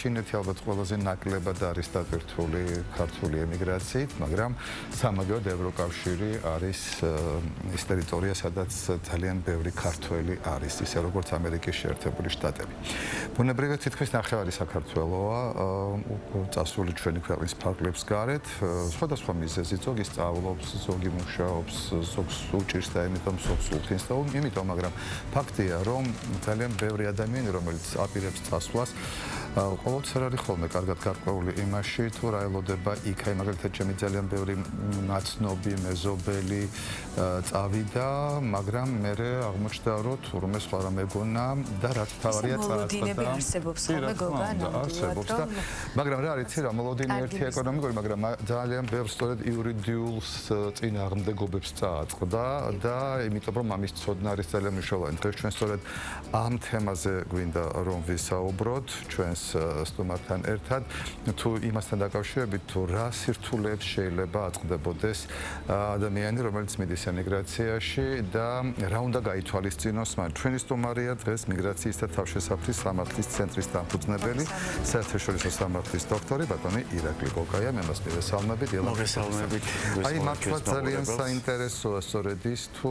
ჩინეთი ალბათ ყველაზე ნაკლებად არის დატვირთული ქართული ემიგრაციით, მაგრამ სამაგიეროდ ევროკავშირი არის ის ტერიტორია, სადაც ძალიან ბევრი ქართველი არის, ისე როგორც ამერიკის შეერთებული შტატები. ბუნებრივად თითქმის ნახევარი საქართველოა წასული ჩვენი ქვეყნის ფარგლებს გარეთ, სხვადასხვა მიზეზით, ზოგი სწავლობს, ზოგი მუშაობს, ზოგს უჭირს და ამიტომ ზოგს უხდენს და იმიტომ, მაგრამ ფაქტია, რომ ძალიან ბევრი ადამიანი, რომელიც აპირებს წასვლას, ყოველთვის არ არის ხოლმე კარგად გარკვეული იმაში, თუ რა ელოდება იქ, აი მაგალითად ჩემი ძალიან ბევრი მაცნობი, მეზობელი წავიდა, მაგრამ მე აღმოჩნდა, რომ თურმე სხვა რა მეგონა და რაც თავარია მოლოდინები არსებობს ხოლმე გოგა ნამდვილად რომ მაგრამ რა არის რა მოლოდინი ერთი ეკონომიკური, მაგრამ ძალიან ბევრ სწორედ იურიდიულს წინააღმდეგობებს წააწყდა და იმიტომ რომ ამის ცოდნა არის ძალიან მნიშვნელოვანი. დღეს ჩვენ სწორედ ამ თემაზე გვინდა რომ ვისაუბროთ ჩვენს სტუმართან ერთად, თუ იმასთან დაკავშირებით, თუ რა სირთულეებს შეიძლება აწყდებოდეს ადამიანი, რომელიც მიდის ემიგრაციაში და რა უნდა გაითვალისწინოს მან. ჩვენი სტუმარია დღეს მიგრაციის და თავშესაფრის სამართლის ცენტრის დამფუძნებელი, საერთაშორისო სამართლის დოქტორი ბატონი ირაკლი გოგაია. მე მას მივესალმებით. მოგესალმებით. აი მართლა ძალიან საინტერესოა სწორედ ის, თუ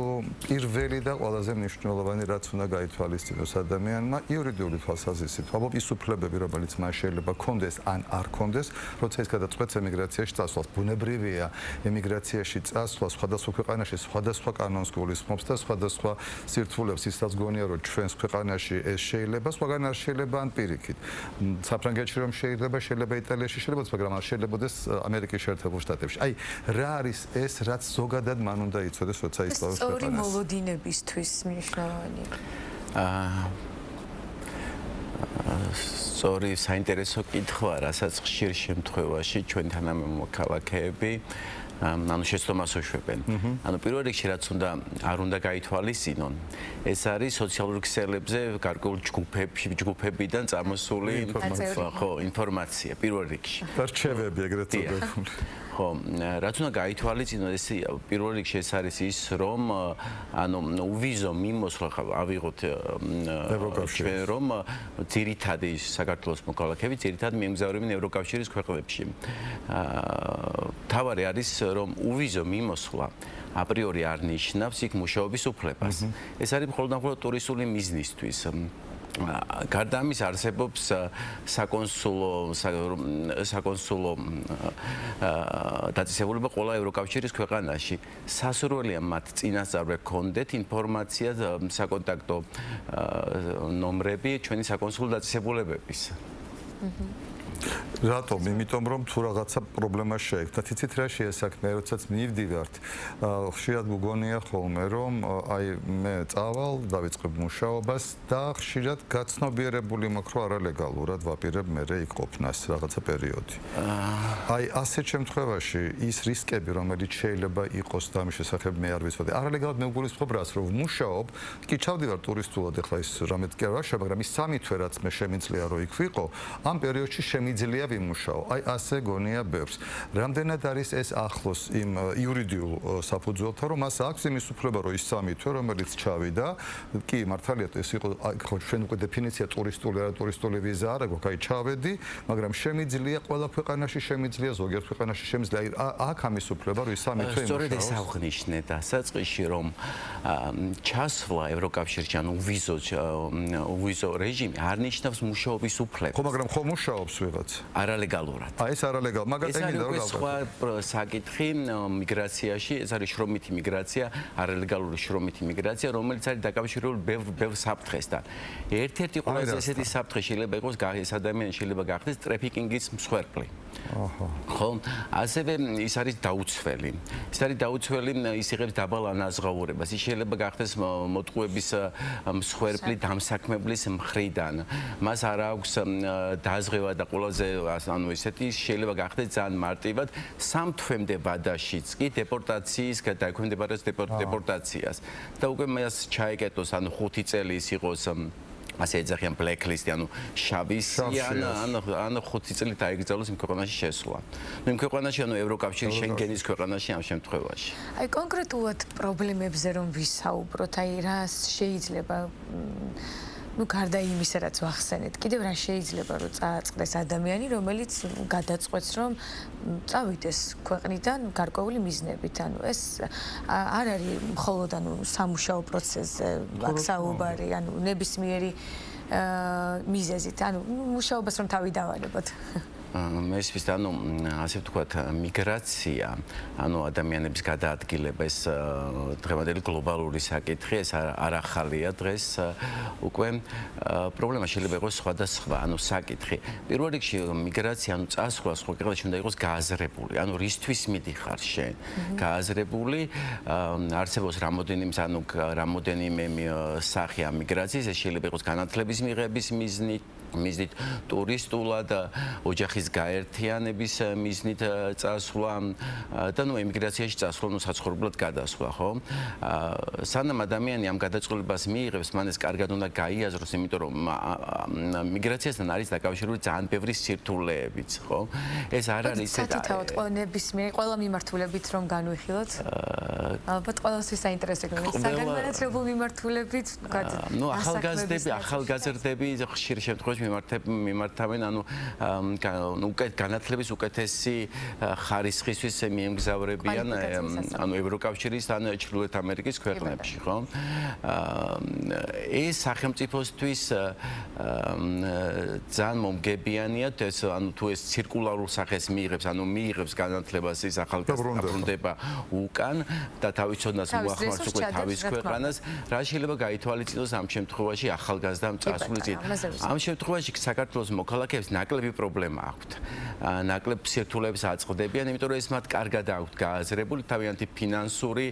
პირველი და ყველაზე მნიშვნელოვანი რაც უნდა გაითვალისწინოს ადამიანმა იურიდიული თვალსაზრისით, ალბათ ის უფლებები, რომელიც მას შეიძლება კონდეს ან არ კონდეს, როცა ის გადაწყვეტს ემიგრაციაში წასვლას. ბუნებრივია, ემიგრაციაში წასვლა სხვადასხვა ქვეყანაში სხვადასხვა კანონს გულისხმობს და სხვადასხვა სირთულეებს, ისაც გონია, რომ ჩვენს ქვეყანაში ეს შეიძლება, სხვაგან არ შეიძლება ან პირიქით. საფრანგეთში რომ შეიძლება იტალიაში შეიძლება, მაგრამ არ შეიძლებაოდეს ამერიკის შეერთებულ შტატებში. აი, რა არის ეს, რაც ზოგადად მან უნდა იცოდეს, როცა ისწავლებს ქვეყანას? სწორი მოლოდინებისთვის მნიშვნელოვანია. სწორი საინტერესო კითხვა, რასაც ხშირ შემთხვევაში ჩვენ თანამოქალაქეები ანუ შეცდომას უშვებენ. ანუ პირველ რიგში რაც არ უნდა გაითვალისწინონ, ეს არის სოციალურ ქსელებზე გარკვეულ ჯგუფებიდან წამოსული ინფორმაცია პირველ რიგში. არჩევები ეგრეთ წოდებული. ხო, რაც უნდა გაითვალისწინონ, ეს პირველ რიგში ეს არის ის, რომ ანუ უვიზო მიმოსვლა ავიღოთ ჩვენ რომ ძირითადი საქართველოს მოქალაქეები ძირითადად მიემგზავრებიან ევროკავშირის ქვეყნებში. თავარი არის რომ უვიზო მიმოსვლა აპრიორი არ ნიშნავს იქ მუშაობის უფლებას. ეს არის მხოლოდ ტურისტული მიზნისთვის. გარდა ამის არსებობს საკონსულო დაწესებულება ყველა ევროკავშირის ქვეყანაში. სასურველია მათ წინასწარ გქონდეთ ინფორმაცია საკონტაქტო ნომრები ჩვენი საკონსულო დაწესებულებების. რატომ? იმიტომ რომ თუ რაღაცა პრობლემა შეექმნათ, იცით რა შეესაქმნა, როდესაც მივდივართ, ხშირად მგონია ხოლმე რომ აი მე წავალ, დავიწყებ მუშაობას და ხშირად გაცნობიერებული მაქვს რომ არალეგალურად ვაპირებ მე იქ ყოფნას რაღაცა პერიოდი. აი ასეთ შემთხვევაში ის რისკები, რომელიც შეიძლება იყოს და ამის შესახებ მე არ ვიცოდი. არალეგალურად მე ვგულისხმობ რას, რომ ვმუშაობ, კი ჩავდივარ ტურისტულად, ეხლა ის რამეთ კი არ ვარ, მაგრამ ის 3 თვე რაც მე შემიძლია რომ იქ ვიყო, ამ პერიოდში იძლია ვიმუშაო. აი ასე გონია ბევრს. რამდენად არის ეს ახლოს იმ იურიდიულ საფუძველთან, რომ მას აქვს იმის უფლება, რომ ის 3 თვე, რომელიც ჩავიდა, კი მართალია ეს იყო ხო ჩვენ უკვე დეფინიცია ტურისტული არა ტურისტული ვიზა არა გვაქვს, აი ჩავედი, მაგრამ შემიძლია ყველა ქვეყანაში შემიძლია, ზოგიერთ ქვეყანაში შემიძლია. აქ ამის უფლება, რომ ის 3 თვე იმუშაოს. სწორედ ეს აღვნიშნე დასაწყისში, რომ ჩასვლა ევროკავშირში, ანუ უვიზო რეჟიმი არ ნიშნავს მუშაობის უფლებას. ხო, მაგრამ ხო მუშაობს ვიღაც არალეგალურად. ეს არალეგალ, მაგალითად მინდა რომ სხვა საკითხი მიგრაციაში, ეს არის შრომითი მიგრაცია, არალეგალური შრომითი მიგრაცია, რომელიც არის დაკავშირებული ბევრ საფრთხესთან. ერთ-ერთი ყველაზე ესეთი საფრთხე შეიძლება იყოს ეს ადამიანი შეიძლება გახდეს ტრაფიკინგის მსხვერპლი. ხო, ასევე ის არის დაუცველი. ის არის დაუცველი, ის იღებს დაბალ ანაზღაურებას. ის შეიძლება გახდეს მოტყუების მსხვერპლი დამსაქმებლის მხრიდან. მას არ აქვს დაზღვევა და ყველაზე ანუ ესეთი შეიძლება გახდეს ძალიან მარტივად 3 თვემდე ვადაშიც კი დეპორტაციის დაექვემდებარებს დეპორტაციას და უკვე მას ჩაეკეტოს ანუ 5 წელი ის იყოს ასე ეძახიან blacklist-ი, ანუ შავისი ან 5 წელი დაიგრძელოს იმ ქვეყანაში შესვლა. იმ ქვეყანაში, ანუ ევროკავშირის შენგენის ქვეყანაში ამ შემთხვევაში. აი კონკრეტულად პრობლემებზე რომ ვისაუბროთ, აი რა შეიძლება ну გარდა იმისა, რაც ვახსენეთ, კიდევ რა შეიძლება რომ წააწყდეს ადამიანი, რომელიც გადაწყვეტს, რომ წავიდეს ქვეყნიდან გარკვეული მიზნებით. ანუ ეს არ არის მხოლოდ სამუშაო პროცესზე აქ საუბარი, ანუ ნებისმიერი მიზეზით, ანუ მუშაობას რომ თავი დავალებოთ. მესმის ანუ ასე ვთქვათ მიგრაცია ანუ ადამიანების გადაადგილება ეს დღევანდელი გლობალური საკითხი ეს არ ახალია დღეს უკვე პრობლემა შეიძლება იყოს სხვადასხვა ანუ საკითხი პირველ რიგში მიგრაცია ანუ წასვლა სხვა ქვეყანაში უნდა იყოს გააზრებული ანუ რისთვის მიდიხარ შენ გააზრებული არსებობს რამოდენიმე სახე ამ მიგრაციის ეს შეიძლება იყოს განათლების მიღების მიზნით ტურისტულად ოჯახის გაერთიანების მიზნით წასვლა და ნუ ემიგრაციაში წასვლა ნუ საცხოვრებლად გადასვლა ხო სანამ ადამიანი ამ გადაწყვეტილებას მიიღებს მან ეს კარგად უნდა გაიაზროს იმიტომ რომ მიგრაციასთან არის დაკავშირებული ძალიან ბევრი სირთულეებიც ხო ეს არ არის სათითაოდ ნებისმიერი ყველა მიმართულებით რომ განვიხილოთ ალბათ ყველასთვის საინტერესოა საგანმანათლებლო მიმართულებით ნუ ახალგაზრდები ხშირ შემთხვევაში მიმართავენ ანუ განათლების უკეთესი ხარისხისთვის მიემგზავრებიან ანუ ევროკავშირის ან ჩრდილოეთ ამერიკის ქვეყნებში ხო ეს სახელმწიფოსთვის ძალიან მომგებიანია ეს ანუ თუ ეს ცირკულარულ სახეს მიიღებს განათლებას ის ახალგაზრდა ბრუნდება უკან და თავის ცოდნას უახმარს უკვე თავის ქვეყანას რა შეიძლება გაითვალისწინოს ამ შემთხვევაში ახალგაზრდამ წასვლის წინ ამ შემთხვევაში საქართველოს მოქალაქეებს ნაკლები პრობლემა აქვთ. ნაკლებ სირთულეებს აწყდებიან, იმიტომ რომ ეს მათ კარგად აქვთ გააზრებული თავიანთი ფინანსური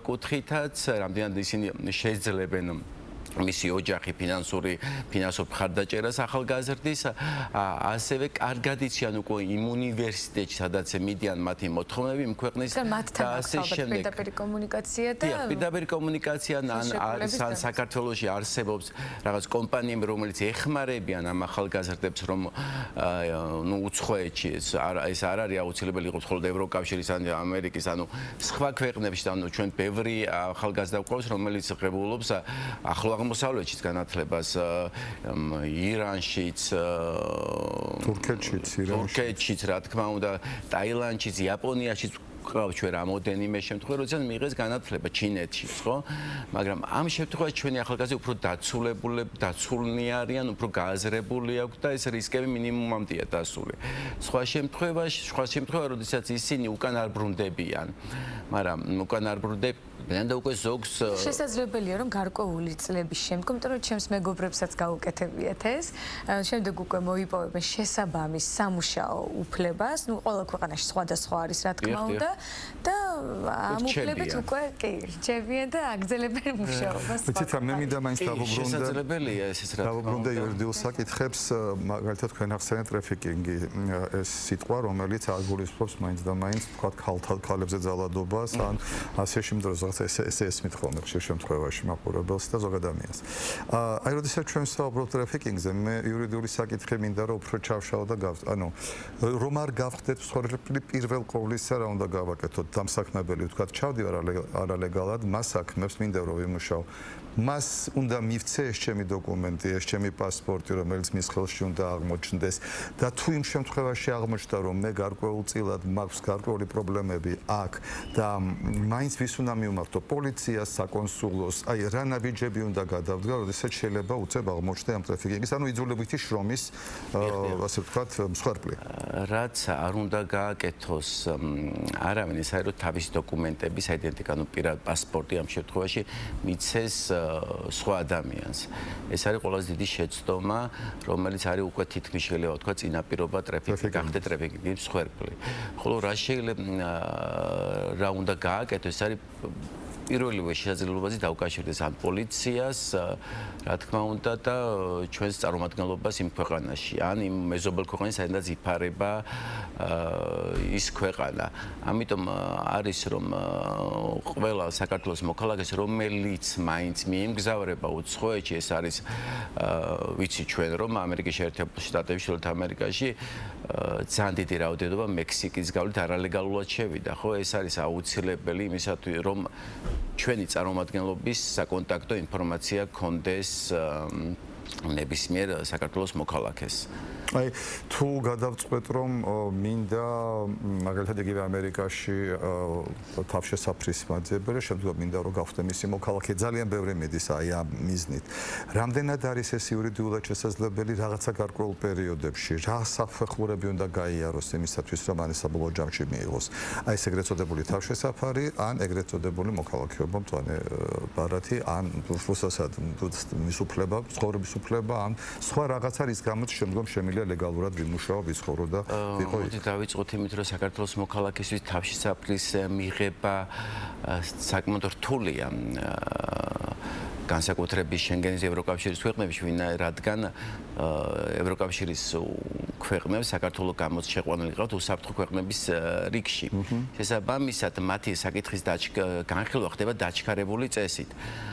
კუთხითაც, რამდენად ისინი შეძლებენ მისი ოჯახი ფინანსურ მხარდაჭერას ახალგაზრდის ასევე კარგად იციან უკვე იმ უნივერსიტეტში სადაც მიდიან მათი მოთხოვნები იმ ქვეყნის და ასე შემდეგ პირდაპირ კომუნიკაცია და პირდაპირ კომუნიკაცია ან საქართველოში არსებობს რაღაც კომპანიები რომელიც ეხმარებიან ამ ახალგაზრდებს რომ ნუ უცხოეთში ეს არ არის აუცილებელი იყოს მხოლოდ ევროკავშირის ან ამერიკის ანუ სხვა ქვეყნებში ანუ ჩვენ ბევრი ახალგაზრდა გვყავს რომელიც ღებულობს ახლო აღმოსავლეთშიც განათლებას ირანშიც თურქეთშიც რა თქმა უნდა ტაილანდშიც იაპონიაშიც გვყავს ჩვენ რამოდენიმე შემთხვევა როდესაც მიიღეს განათლება ჩინეთშიც ხო მაგრამ ამ შემთხვევაში ჩვენი ახალგაზრდები უფრო დაცულნი არიან უფრო გააზრებული აქვს და ეს რისკები მინიმუმამდეა დასული სხვა შემთხვევა როდესაც ისინი უკან არ ბრუნდებიან მაგრამ უკან არ ბრუნდებიან და უკვე ზოგს შესაძლებელია რომ გარკვეული წლების შემდგომ, იმიტომ რომ ჩემს მეგობრებსაც გაუკეთებიათ ეს, შემდეგ უკვე მოიპოვებენ შესაბამის სამუშაო უფლებას, ნუ ყველა ქვეყანაში სხვადასხვა არის რა თქმა უნდა და ამ უფლებით უკვე კი რჩებიან და აგრძელებენ მუშაობას. ვიცით რა მე მინდა მაინც შესაძლებელია ეს რა დაუბრუნდე იურიდიულ საკითხებს, მაგალითად თქვენ ახსენეთ ტრაფიკინგი, ეს სიტყვა რომელიც აგულისხმობს მაინც და მაინც თქვა ქალებზე ძალადობას ან ასე შემდგომ ესე ესმით ხოლმე ხშირ შემთხვევაში მაყურებელს და ზოგ ადამიანს. აი როდესაც ჩვენ საუბრობთ ტრაფიკინგზე, მე იურიდიული საკითხი მინდა რომ უფრო ჩავშალო და ანუ რომ არ გავხდეთ მსხვერპლი პირველ ყოვლისა რა უნდა გავაკეთოთ დამსაქმებელი ვთქვათ ჩავდივარ არალეგალად მას საქმებს მინდა რომ ვიმუშაო მას უნდა მივცე ეს ჩემი დოკუმენტი, ეს ჩემი პასპორტი, რომელიც მის ხელში უნდა აღმოჩნდეს და თუ იმ შემთხვევაში აღმოჩნდა, რომ მე გარკვეულწილად მაქვს გარკვეული პრობლემები აქ და მაინც ვის უნდა მივმართო პოლიციას, საკონსულოს, აი რა ნაბიჯები უნდა გადავდგა, როდესაც შეიძლება უცებ აღმოჩნდე ამ ტრაფიკინგის, ანუ იძულებითი შრომის, ასე ვთქვათ, მსხვერპლი. რაც არ უნდა გააკეთოს არავინ ის არის რომ თავის დოკუმენტების აიდენტიკანო პირად პასპორტი ამ შემთხვევაში მიცეს სხვა ადამიანს. ეს არის ყველაზე დიდი შეცდომა, რომელიც არის უკვე თითქმის შეიძლება ვთქვა წინაპირობა გახდე ტრაფიკინგის მსხვერპლი. ხოლო რა შეიძლება რა უნდა გააკეთოს, ეს არის პირველივე შესაძლებლობაზე დაუკავშირდეს ან პოლიციას, რა თქმა უნდა და ჩვენს წარმომადგენლობას იმ ქვეყანაში, ან იმ მეზობელ ქვეყანაში, სადაც იფარება ის ქვეყანა. ამიტომ არის რომ ყველა საქართველოს მოქალაქეს, რომელიც მაინც მიემგზავრება უცხოეთში, ეს არის ვიცი ჩვენ რომ ამერიკის შეერთებულ შტატებში, ჩრდილოეთ ამერიკაში ძალიან დიდი რაოდენობა მექსიკის გავლით არალეგალურად შევიდა, ხო? ეს არის აუცილებელი იმისათვის, რომ ჩვენი წარმომადგენლობის საკონტაქტო ინფორმაცია კონდეს ნებისმიერ საქართველოს მოქალაქეს. აი თუ გადავწყვეტ რომ მინდა მაგალითად იგივე ამერიკაში თავშესაფრის მაძიებელი შემდგომ მინდა რომ გავხდე მისი მოქალაქე ძალიან ბევრი მიდის აი ამ მიზნით რამდენად არის ეს იურიდიულად შესაძლებელი რაღაცა გარკვეულ პერიოდებში რა საფეხურები უნდა გაიაროს იმისათვის რომ ამის საბოლოო ჯამში მიიღოს აი ეს ეგრეთ წოდებული თავშესაფარი ან ეგრეთ წოდებული მოქალაქეობა მწვანე ბარათი ან რუსასად მის უფლება ცხოვრების უფლება ან სხვა რაღაცა რის გამოც შემდგომ შემიძლია ლეგალურად ვიმუშაო, ვიცხოვრო და ვიყო იქ. დავიწყოთ იმით, რომ საქართველოს მოქალაქისთვის თავშესაფრის მიღება საკმაოდ რთულია. განსაკუთრებით შენგენის ევროკავშირის ქვეყნებში, რადგან ევროკავშირის ქვეყნებს საქართველოს გამოც შეყვანილი ყავთ უსაფრთხო ქვეყნების რიგში. შესაბამისად, მათი საკითხის განხილვა ხდება დაჩქარებული წესით.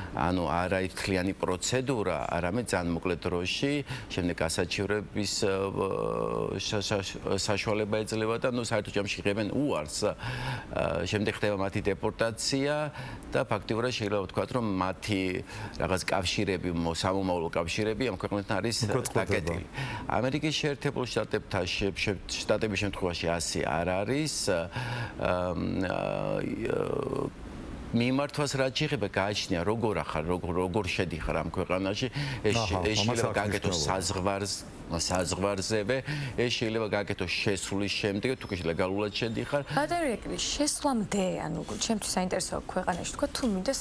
ანუ არა ერთხლიანი პროცედურა, არამედ ძალიან მოკლე დროში, შემდეგ გასაჩივრების საშუალება ეძლევა და ნუ საერთო ჯამში იღებენ უარს. შემდეგ ხდება მათი დეპორტაცია და ფაქტიურად შეიძლება ვთქვათ, რომ მათი რაღაც კავშირები, სამომავლო კავშირები ამ ქვეყნებთან არის დაკეტილი. ამერიკის შეერთებულ შტატების შემთხვევაში ასე არ არის. მიმართვას რაც შეეხება გააჩნია როგორ ახარ როგორ შედიხარ ამ ქვეყანაში ეს შეიძლება გაკეთოს საზღვარზევე ეს შეიძლება გაკეთოს შესვლის შემდეგ თუ კი ლეგალურად შედიხარ ბატონო შესვლამდე ანუ ჩემთვის საინტერესოა ქვეყანაში თქვა თუ მინდა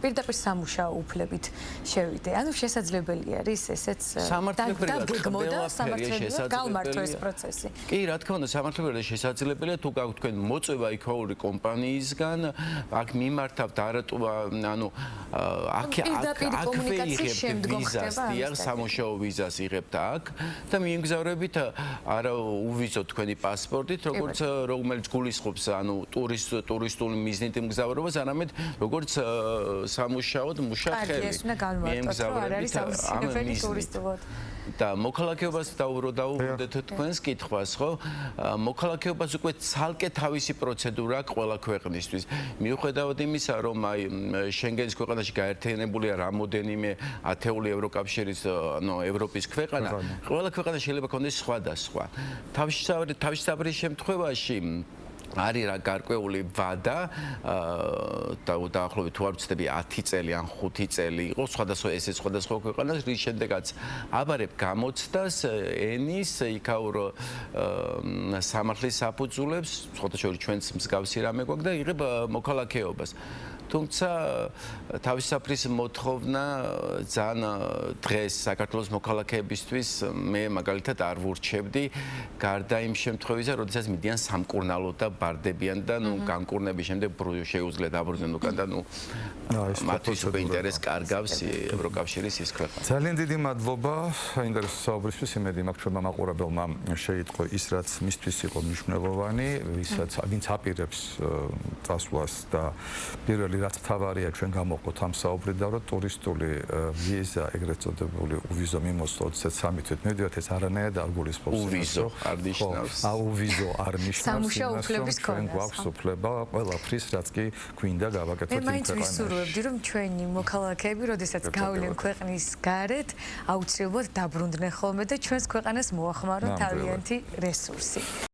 პირდაპირ სამუშაო უფლებით შევიდე ანუ შესაძლებელი არის ესეც გამართო ეს პროცესი კი რა თქმა უნდა სამართლებრივად შესაძლებელია თუ გაქვთ თქვენ მოწვევა იქაური კომპანიისგან აქ მიმართავთ ანუ აქვე იღებთ ვიზას დიახ სამუშაო ვიზას იღებთ აქ და მიემგზავრებით არა უვიზოთ თქვენი პასპორტით რომელიც გულისხმობს ანუ ტურისტული მიზნით მგზავრობას არამედ როგორც სამუშაოდ მუშახელი მიემგზავრებით ამ მიზნით და მოქალაქეობას დაუბრუნდეთ თქვენს კითხვას ხო მოქალაქეობას უკვე ცალკე თავისი პროცედურა აქვს ყველა ქვეყნისთვის მიუხედავად იმისა რომ აი შენგენის ქვეყანაში გაერთიანებულია რამოდენიმე ათეული ევროკავშირის ანუ ევროპის ქვეყანა ყველა ქვეყანა შეიძლება ქონდეს სხვადასხვა თავშესაფრის შემთხვევაში არის რა გარკვეული ვადა დაახლოებით თუ არ ვცდები 10 წელი ან 5 წელი იყო სხვადასხვა ქვეყანას რის შემდეგაც აბარებ გამოცდას ენის იქაურ სამართლის საფუძვლებს სხვათა შორის ჩვენც მსგავსი რამე გვაქვს და იღებ მოქალაქეობას თუმცა თავისაფრის მოთხოვნა ძალიან დღეს საქართველოს მოქალაქეებისთვის მე მაგალითად არ ვურჩევდი გარდა იმ შემთხვევისა როდესაც მიდიან სამკურნალოდ და ბარდებიან და ნუ განკურნების შემდეგ შეუძლიათ დაბრუნდნენ უკან და ნუ მათთვის უკვე ინტერესს კარგავს ევროკავშირის ის ქვეყანა ძალიან დიდი მადლობა ინტერესის საუბრისთვის იმედი მაქვს ჩვენმა მაყურებელმა შეიტყო ის რაც მისთვის იყო მნიშვნელოვანი ვინც აპირებს წასვლას და პირველი რაც თავარია ჩვენ გამოვყოთ ამ საუბრიდან რომ ტურისტული ვიზა ეგრეთ წოდებული უვიზო მიმოსვლა 23 თვით მივიდათ ეს არანაირად არ გულისხმობს უვიზო არ ნიშნავს უვიზო არ ნიშნავს სამუშაო უფლების ჩვენ გვაქვს უფლება ყველაფრის რაც კი გვინდა გავაკეთოთ იმ ქვეყანაში მე ვისურვებდი რომ ჩვენი მოქალაქეები როდესაც გავლენ ქვეყნის გარეთ აუცილებლად დაბრუნდნენ ხოლმე და ჩვენს ქვეყანას მოახმარონ თავიანთი რესურსი